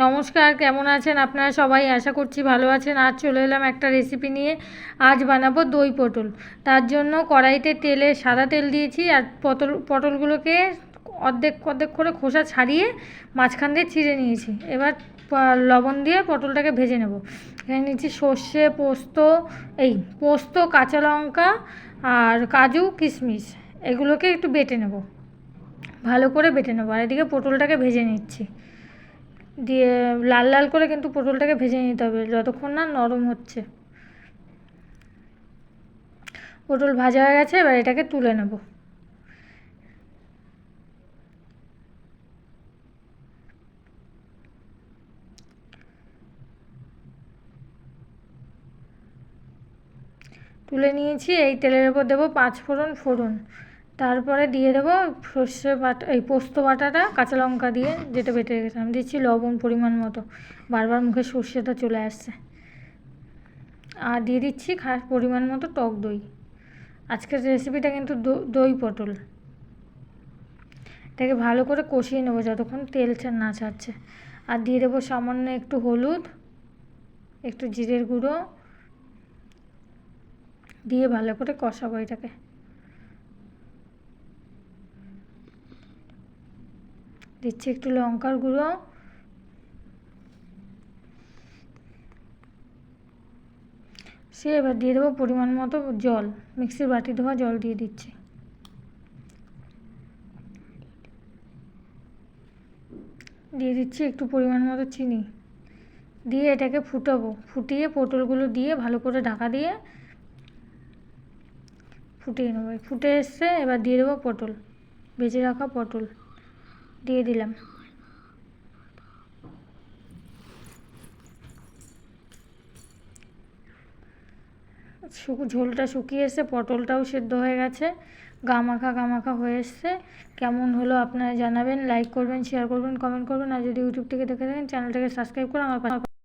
নমস্কার, কেমন আছেন আপনারা সবাই? আশা করছি ভালো আছেন। আজ চলে এলাম একটা রেসিপি নিয়ে। আজ বানাবো দই পটল। তার জন্য কড়াইতে সাদা তেল দিয়েছি আর পটলগুলোকে অর্ধেক অর্ধেক করে খোসা ছাড়িয়ে মাঝখান দিয়ে চিড়ে নিয়েছি। এবার লবণ দিয়ে পটলটাকে ভেজে নেব। এখানে নিচ্ছি সর্ষে, পোস্ত, কাঁচা লঙ্কা আর কাজু কিশমিশ, এগুলোকে একটু বেটে নেব, ভালো করে বেটে নেবো। আর এদিকে পটলটাকে ভেজে নিচ্ছি, দিয়ে লাল লাল করে কিন্তু পটলটাকে ভেজে নিতে হবে যতক্ষণ না নরম হচ্ছে। পটল ভাজা হয়ে গেছে, এবার এটাকে তুলে নেব। তুলে নিয়েছি। এই তেলের ওপর দেবো 5 ফোড়ন, তারপরে দিয়ে দেবো সর্ষে বাটা, পোস্ত বাটাটা, কাঁচা লঙ্কা দিয়ে যেটা বেটে রেখেছিলাম। দিচ্ছি লবণ পরিমাণ মতো, বারবার মুখে সর্ষেটা চলে আসছে। আর দিয়ে দিচ্ছি পরিমাণ মতো টক দই। আজকের রেসিপিটা কিন্তু দই পটল। এটাকে ভালো করে কষিয়ে নেবো যতক্ষণ তেল না ছাড়ছে। আর দিয়ে দেবো সামান্য একটু হলুদ, একটু জিরের গুঁড়ো দিয়ে ভালো করে কষাবো এটাকে। দিচ্ছি একটু লঙ্কার গুঁড়ো, এবার দিয়ে দেবো পরিমাণ মতো জল, মিক্সির বাটি ধোয়া জল দিয়ে দিচ্ছি। দিয়ে দিচ্ছি একটু পরিমাণ মতো চিনি, দিয়ে এটাকে ফুটাবো। ফুটিয়ে পটলগুলো দিয়ে ভালো করে ঢাকা দিয়ে ফুটিয়ে নেবো। ফুটে এসছে, এবার দিয়ে দেবো পটল, ভেজে রাখা পটল দিয়ে দিলাম। ঝোলটা শুকিয়ে এসছে, পটলটাও সেদ্ধ হয়ে গেছে, গামাখা হয়ে এসছে। কেমন হলো আপনারা জানাবেন, লাইক করবেন, শেয়ার করবেন, কমেন্ট করবেন। আর যদি ইউটিউব থেকে দেখে থাকেন চ্যানেলটাকে সাবস্ক্রাইব করে আমার